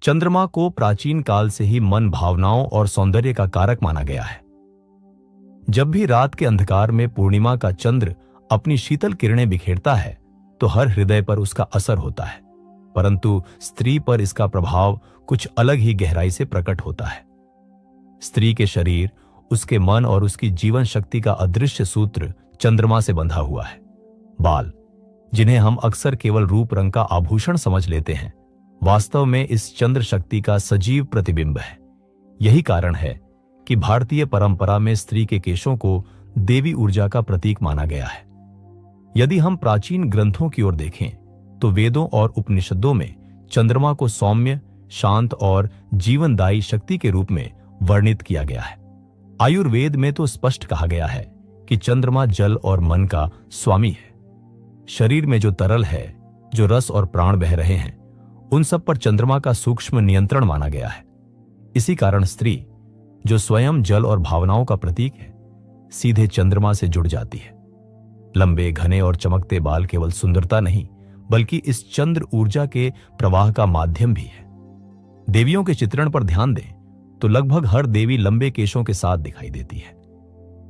चंद्रमा को प्राचीन काल से ही मन, भावनाओं और सौंदर्य का कारक माना गया है। जब भी रात के अंधकार में पूर्णिमा का चंद्र अपनी शीतल किरणें बिखेरता है तो हर हृदय पर उसका असर होता है, परंतु स्त्री पर इसका प्रभाव कुछ अलग ही गहराई से प्रकट होता है। स्त्री के शरीर, उसके मन और उसकी जीवन शक्ति का अदृश्य सूत्र चंद्रमा से बंधा हुआ है। बाल, जिन्हें हम अक्सर केवल रूप रंग का आभूषण समझ लेते हैं, वास्तव में इस चंद्र शक्ति का सजीव प्रतिबिंब है। यही कारण है कि भारतीय परंपरा में स्त्री के केशों को देवी ऊर्जा का प्रतीक माना गया है। यदि हम प्राचीन ग्रंथों की ओर देखें तो वेदों और उपनिषदों में चंद्रमा को सौम्य, शांत और जीवनदायी शक्ति के रूप में वर्णित किया गया है। आयुर्वेद में तो स्पष्ट कहा गया है कि चंद्रमा जल और मन का स्वामी है। शरीर में जो तरल है, जो रस और प्राण बह रहे हैं, उन सब पर चंद्रमा का सूक्ष्म नियंत्रण माना गया है। इसी कारण स्त्री, जो स्वयं जल और भावनाओं का प्रतीक है, सीधे चंद्रमा से जुड़ जाती है। लंबे, घने और चमकते बाल केवल सुंदरता नहीं, बल्कि इस चंद्र ऊर्जा के प्रवाह का माध्यम भी है। देवियों के चित्रण पर ध्यान दें तो लगभग हर देवी लंबे केशों के साथ दिखाई देती है।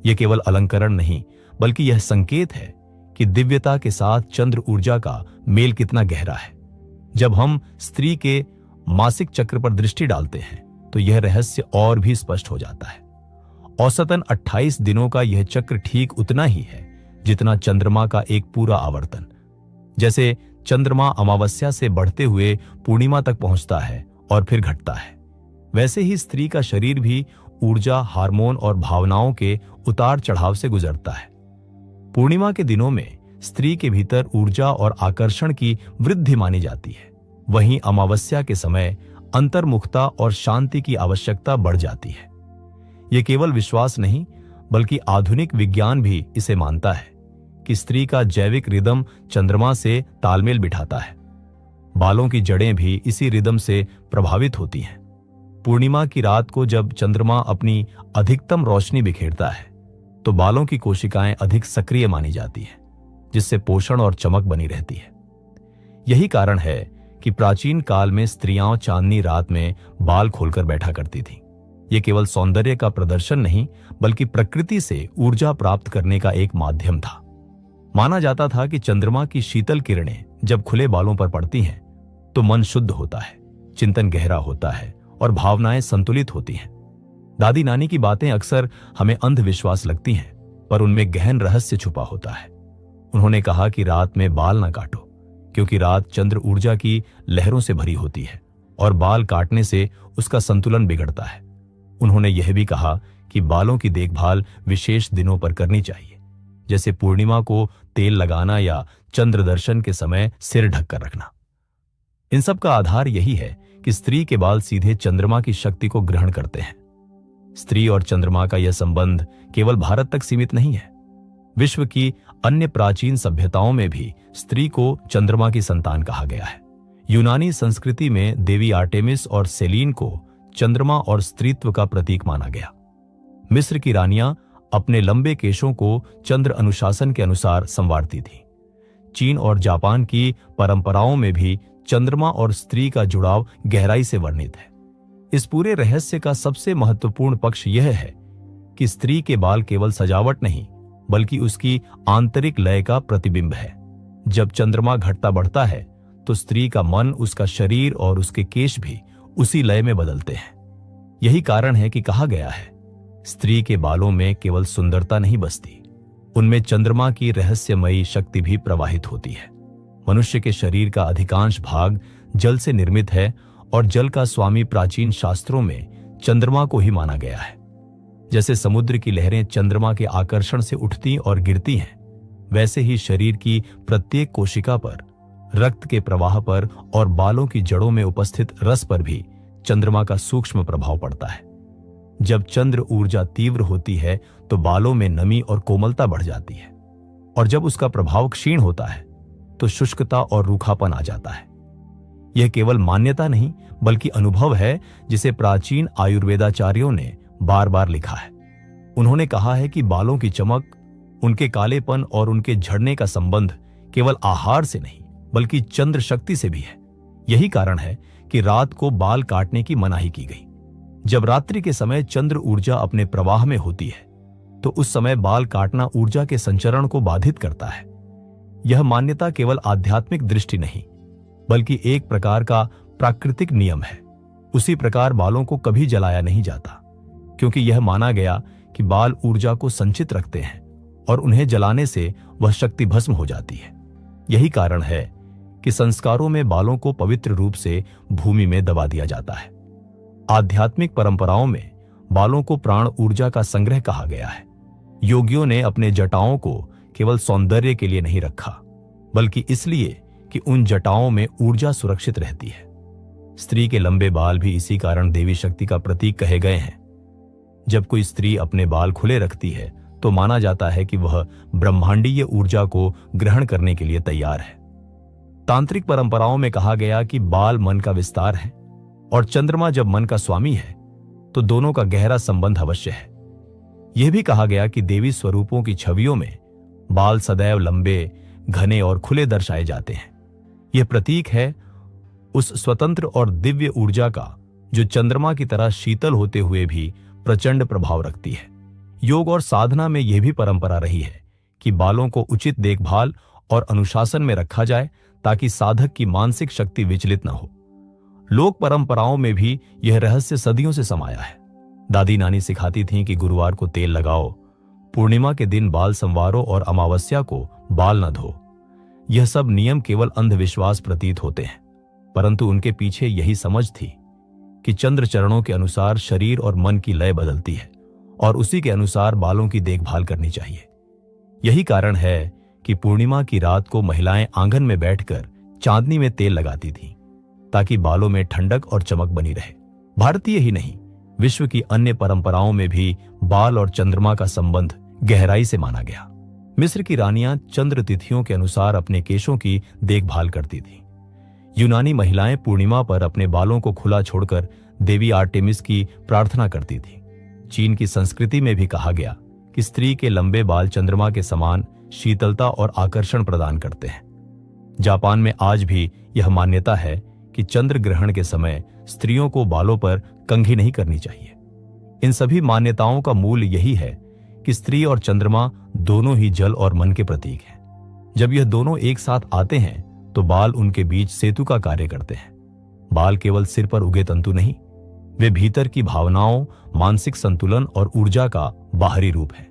यह केवल अलंकरण नहीं, बल्कि यह संकेत है कि दिव्यता के साथ चंद्र ऊर्जा का मेल कितना गहरा है। जब हम स्त्री के मासिक चक्र पर दृष्टि डालते हैं तो यह रहस्य और भी स्पष्ट हो जाता है। औसतन 28 दिनों का यह चक्र ठीक उतना ही है जितना चंद्रमा का एक पूरा आवर्तन। जैसे चंद्रमा अमावस्या से बढ़ते हुए पूर्णिमा तक पहुंचता है और फिर घटता है, वैसे ही स्त्री का शरीर भी ऊर्जा, हार्मोन और भावनाओं के उतार चढ़ाव से गुजरता है। पूर्णिमा के दिनों में स्त्री के भीतर ऊर्जा और आकर्षण की वृद्धि मानी जाती है, वहीं अमावस्या के समय अंतर्मुखता और शांति की आवश्यकता बढ़ जाती है। यह केवल विश्वास नहीं, बल्कि आधुनिक विज्ञान भी इसे मानता है कि स्त्री का जैविक रिदम चंद्रमा से तालमेल बिठाता है। बालों की जड़ें भी इसी रिदम से प्रभावित होती हैं। पूर्णिमा की रात को जब चंद्रमा अपनी अधिकतम रोशनी बिखेरता है तो बालों की कोशिकाएं अधिक सक्रिय मानी जाती हैं, जिससे पोषण और चमक बनी रहती है। यही कारण है कि प्राचीन काल में स्त्रियां चांदनी रात में बाल खोलकर बैठा करती थीं। यह केवल सौंदर्य का प्रदर्शन नहीं, बल्कि प्रकृति से ऊर्जा प्राप्त करने का एक माध्यम था। माना जाता था कि चंद्रमा की शीतल किरणें जब खुले बालों पर पड़ती हैं तो मन शुद्ध होता है, चिंतन गहरा होता है और भावनाएं संतुलित होती हैं। दादी नानी की बातें अक्सर हमें अंधविश्वास लगती हैं, पर उनमें गहन रहस्य छुपा होता है। उन्होंने कहा कि रात में बाल ना काटो, क्योंकि रात चंद्र ऊर्जा की लहरों से भरी होती है और बाल काटने से उसका संतुलन बिगड़ता है। उन्होंने यह भी कहा कि बालों की देखभाल विशेष दिनों पर करनी चाहिए, जैसे पूर्णिमा को तेल लगाना या चंद्र दर्शन के समय सिर ढककर रखना। इन सब का आधार यही है कि स्त्री के बाल सीधे चंद्रमा की शक्ति को ग्रहण करते हैं। स्त्री और चंद्रमा का यह संबंध केवल भारत तक सीमित नहीं है। विश्व की अन्य प्राचीन सभ्यताओं में भी स्त्री को चंद्रमा की संतान कहा गया है। यूनानी संस्कृति में देवी आर्टेमिस और सेलीन को चंद्रमा और स्त्रीत्व का प्रतीक माना गया। मिस्र की रानियां अपने लंबे केशों को चंद्र अनुशासन के अनुसार संवारती थीं। चीन और जापान की परंपराओं में भी चंद्रमा और स्त्री का जुड़ाव गहराई से वर्णित है। इस पूरे रहस्य का सबसे महत्वपूर्ण पक्ष यह है कि स्त्री के बाल केवल सजावट नहीं, बल्कि उसकी आंतरिक लय का प्रतिबिंब है। जब चंद्रमा घटता बढ़ता है तो स्त्री का मन, उसका शरीर और उसके केश भी उसी लय में बदलते हैं। यही कारण है कि कहा गया है, स्त्री के बालों में केवल सुंदरता नहीं बसती, उनमें चंद्रमा की रहस्यमयी शक्ति भी प्रवाहित होती है। मनुष्य के शरीर का अधिकांश भाग जल से निर्मित है और जल का स्वामी प्राचीन शास्त्रों में चंद्रमा को ही माना गया है। जैसे समुद्र की लहरें चंद्रमा के आकर्षण से उठती और गिरती हैं, वैसे ही शरीर की प्रत्येक कोशिका पर, रक्त के प्रवाह पर और बालों की जड़ों में उपस्थित रस पर भी चंद्रमा का सूक्ष्म प्रभाव पड़ता है। जब चंद्र ऊर्जा तीव्र होती है तो बालों में नमी और कोमलता बढ़ जाती है, और जब उसका प्रभाव क्षीण होता है तो शुष्कता और रूखापन आ जाता है। यह केवल मान्यता नहीं, बल्कि अनुभव है, जिसे प्राचीन आयुर्वेदाचार्यों ने बार बार लिखा है। उन्होंने कहा है कि बालों की चमक, उनके कालेपन और उनके झड़ने का संबंध केवल आहार से नहीं, बल्कि चंद्र शक्ति से भी है। यही कारण है कि रात को बाल काटने की मनाही की गई। जब रात्रि के समय चंद्र ऊर्जा अपने प्रवाह में होती है तो उस समय बाल काटना ऊर्जा के संचरण को बाधित करता है। यह मान्यता केवल आध्यात्मिक दृष्टि नहीं बल्कि एक प्रकार का प्राकृतिक नियम है। उसी प्रकार बालों को कभी जलाया नहीं जाता, क्योंकि यह माना गया कि बाल ऊर्जा को संचित रखते हैं और उन्हें जलाने से वह शक्ति भस्म हो जाती है। यही कारण है कि संस्कारों में बालों को पवित्र रूप से भूमि में दबा दिया जाता है। आध्यात्मिक परंपराओं में बालों को प्राण ऊर्जा का संग्रह कहा गया है। योगियों ने अपने जटाओं को केवल सौंदर्य के लिए नहीं रखा, बल्कि इसलिए कि उन जटाओं में ऊर्जा सुरक्षित रहती है। स्त्री के लंबे बाल भी इसी कारण देवी शक्ति का प्रतीक कहे गए हैं। जब कोई स्त्री अपने बाल खुले रखती है तो माना जाता है कि वह ब्रह्मांडीय ऊर्जा को ग्रहण करने के लिए तैयार है। तांत्रिक परंपराओं में कहा गया कि बाल मन का विस्तार है और चंद्रमा जब मन का स्वामी है तो दोनों का गहरा संबंध अवश्य है। यह भी कहा गया कि देवी स्वरूपों की छवियों में बाल सदैव लंबे, घने और खुले दर्शाए जाते हैं। यह प्रतीक है उस स्वतंत्र और दिव्य ऊर्जा का जो चंद्रमा की तरह शीतल होते हुए भी प्रचंड प्रभाव रखती है। योग और साधना में यह भी परंपरा रही है कि बालों को उचित देखभाल और अनुशासन में रखा जाए ताकि साधक की मानसिक शक्ति विचलित न हो। लोक परंपराओं में भी यह रहस्य सदियों से समाया है। दादी नानी सिखाती थीं कि गुरुवार को तेल लगाओ, पूर्णिमा के दिन बाल संवारो और अमावस्या को बाल न धो। यह सब नियम केवल अंधविश्वास प्रतीत होते हैं, परंतु उनके पीछे यही समझ थी कि चंद्र चरणों के अनुसार शरीर और मन की लय बदलती है और उसी के अनुसार बालों की देखभाल करनी चाहिए। यही कारण है कि पूर्णिमा की रात को महिलाएं आंगन में बैठकर चांदनी में तेल लगाती थीं, ताकि बालों में ठंडक और चमक बनी रहे। भारतीय ही नहीं, विश्व की अन्य परंपराओं में भी बाल और चंद्रमा का संबंध गहराई से माना गया। मिस्र की रानियां चंद्र तिथियों के अनुसार अपने केशों की देखभाल करती थीं। यूनानी महिलाएं पूर्णिमा पर अपने बालों को खुला छोड़कर देवी आर्टेमिस की प्रार्थना करती थीं। चीन की संस्कृति में भी कहा गया कि स्त्री के लंबे बाल चंद्रमा के समान शीतलता और आकर्षण प्रदान करते हैं। जापान में आज भी यह मान्यता है कि चंद्र ग्रहण के समय स्त्रियों को बालों पर कंघी नहीं करनी चाहिए। इन सभी मान्यताओं का मूल यही है कि स्त्री और चंद्रमा दोनों ही जल और मन के प्रतीक हैं। जब यह दोनों एक साथ आते हैं तो बाल उनके बीच सेतु का कार्य करते हैं। बाल केवल सिर पर उगे तंतु नहीं, वे भीतर की भावनाओं, मानसिक संतुलन और ऊर्जा का बाहरी रूप है।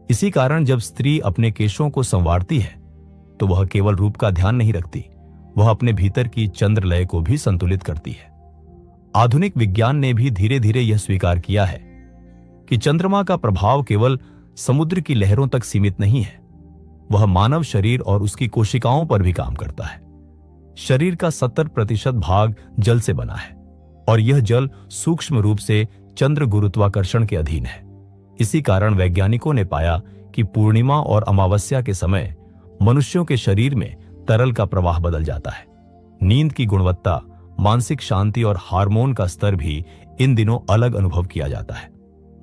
इसी कारण जब स्त्री अपने केशों को संवारती है तो वह केवल रूप का ध्यान नहीं रखती, वह अपने भीतर की चंद्र लय को भी संतुलित करती है। आधुनिक विज्ञान ने भी धीरे धीरे यह स्वीकार किया है कि चंद्रमा का प्रभाव केवल समुद्र की लहरों तक सीमित नहीं है, वह मानव शरीर और उसकी कोशिकाओं पर भी काम करता है। शरीर का 70% भाग जल से बना है और यह जल सूक्ष्म रूप से चंद्र गुरुत्वाकर्षण के अधीन है। इसी कारण वैज्ञानिकों ने पाया कि पूर्णिमा और अमावस्या के समय मनुष्यों के शरीर में तरल का प्रवाह बदल जाता है। नींद की गुणवत्ता, मानसिक शांति और हार्मोन का स्तर भी इन दिनों अलग अनुभव किया जाता है।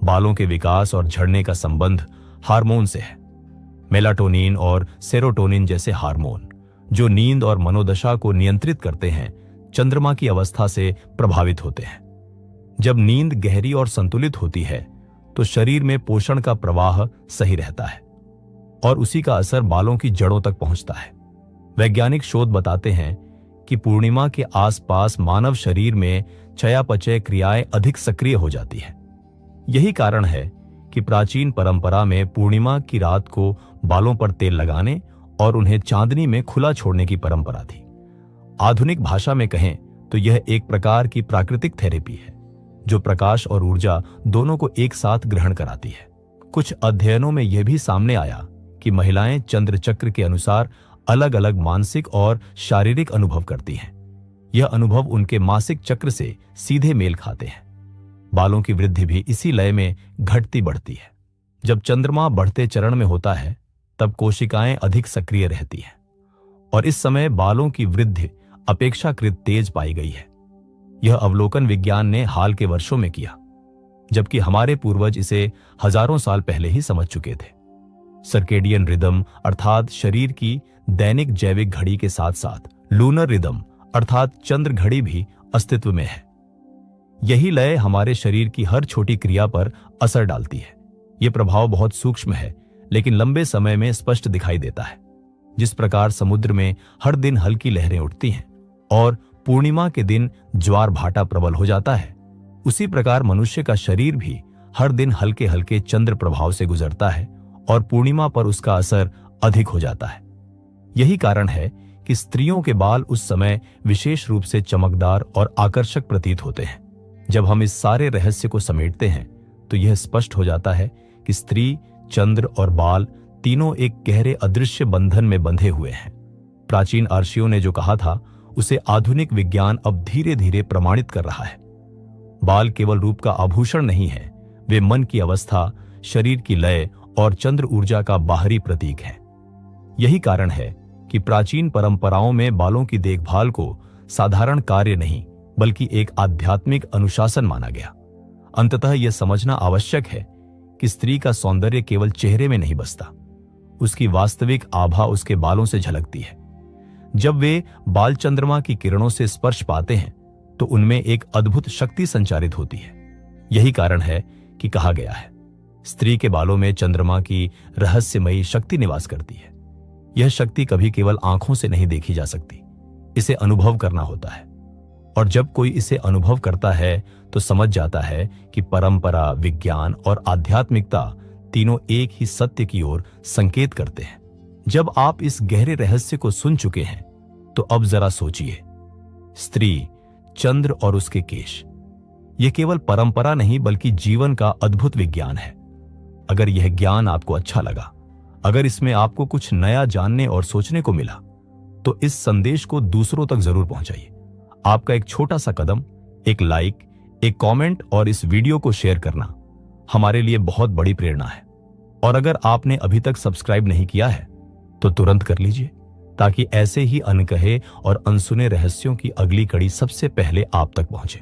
बालों के विकास और झड़ने का संबंध हार्मोन से है। मेलाटोनिन और सेरोटोनिन जैसे हार्मोन जो नींद और मनोदशा को नियंत्रित करते हैं, चंद्रमा की अवस्था से प्रभावित होते हैं। जब नींद गहरी और संतुलित होती है तो शरीर में पोषण का प्रवाह सही रहता है और उसी का असर बालों की जड़ों तक पहुंचता है। वैज्ञानिक शोध बताते हैं कि पूर्णिमा के आसपास मानव शरीर में चयापचय क्रियाएं अधिक सक्रिय हो जाती है। यही कारण है कि प्राचीन परंपरा में पूर्णिमा की रात को बालों पर तेल लगाने और उन्हें चांदनी में खुला छोड़ने की परंपरा थी। आधुनिक भाषा में कहें तो यह एक प्रकार की प्राकृतिक थेरेपी है जो प्रकाश और ऊर्जा दोनों को एक साथ ग्रहण कराती है। कुछ अध्ययनों में यह भी सामने आया कि महिलाएं चंद्र चक्र के अनुसार अलग अलग मानसिक और शारीरिक अनुभव करती हैं। यह अनुभव उनके मासिक चक्र से सीधे मेल खाते हैं। बालों की वृद्धि भी इसी लय में घटती बढ़ती है। जब चंद्रमा बढ़ते चरण में होता है तब कोशिकाएं अधिक सक्रिय रहती हैं और इस समय बालों की वृद्धि अपेक्षाकृत तेज पाई गई है। यह अवलोकन विज्ञान ने हाल के वर्षों में किया, जबकि हमारे पूर्वज इसे हजारों साल पहले ही समझ चुके थे। सर्केडियन रिदम अर्थात शरीर की दैनिक जैविक घड़ी के साथ साथ लूनर रिदम अर्थात चंद्र घड़ी भी अस्तित्व में है। यही लय हमारे शरीर की हर छोटी क्रिया पर असर डालती है। यह प्रभाव बहुत सूक्ष्म है, लेकिन लंबे समय में स्पष्ट दिखाई देता है। जिस प्रकार समुद्र में हर दिन हल्की लहरें उठती हैं और पूर्णिमा के दिन ज्वार भाटा प्रबल हो जाता है, उसी प्रकार मनुष्य का शरीर भी हर दिन हल्के हल्के चंद्र प्रभाव से गुजरता है और पूर्णिमा पर उसका असर अधिक हो जाता है। यही कारण है कि स्त्रियों के बाल उस समय विशेष रूप से चमकदार और आकर्षक प्रतीत होते हैं। जब हम इस सारे रहस्य को समेटते हैं तो यह स्पष्ट हो जाता है कि स्त्री, चंद्र और बाल तीनों एक गहरे अदृश्य बंधन में बंधे हुए हैं। प्राचीन अर्षियों ने जो कहा था उसे आधुनिक विज्ञान अब धीरे धीरे प्रमाणित कर रहा है। बाल केवल रूप का आभूषण नहीं है, वे मन की अवस्था, शरीर की लय और चंद्र ऊर्जा का बाहरी प्रतीक है। यही कारण है कि प्राचीन परंपराओं में बालों की देखभाल को साधारण कार्य नहीं बल्कि एक आध्यात्मिक अनुशासन माना गया। अंततः यह समझना आवश्यक है कि स्त्री का सौंदर्य केवल चेहरे में नहीं बसता, उसकी वास्तविक आभा उसके बालों से झलकती है। जब वे बाल चंद्रमा की किरणों से स्पर्श पाते हैं तो उनमें एक अद्भुत शक्ति संचारित होती है। यही कारण है कि कहा गया है, स्त्री के बालों में चंद्रमा की रहस्यमयी शक्ति निवास करती है। यह शक्ति कभी केवल आंखों से नहीं देखी जा सकती, इसे अनुभव करना होता है। और जब कोई इसे अनुभव करता है तो समझ जाता है कि परंपरा, विज्ञान और आध्यात्मिकता तीनों एक ही सत्य की ओर संकेत करते हैं। जब आप इस गहरे रहस्य को सुन चुके हैं तो अब जरा सोचिए, स्त्री, चंद्र और उसके केश, यह केवल परंपरा नहीं बल्कि जीवन का अद्भुत विज्ञान है। अगर यह ज्ञान आपको अच्छा लगा, अगर इसमें आपको कुछ नया जानने और सोचने को मिला, तो इस संदेश को दूसरों तक जरूर पहुंचाइए। आपका एक छोटा सा कदम, एक लाइक, एक कमेंट और इस वीडियो को शेयर करना हमारे लिए बहुत बड़ी प्रेरणा है। और अगर आपने अभी तक सब्सक्राइब नहीं किया है तो तुरंत कर लीजिए, ताकि ऐसे ही अनकहे और अनसुने रहस्यों की अगली कड़ी सबसे पहले आप तक पहुंचे।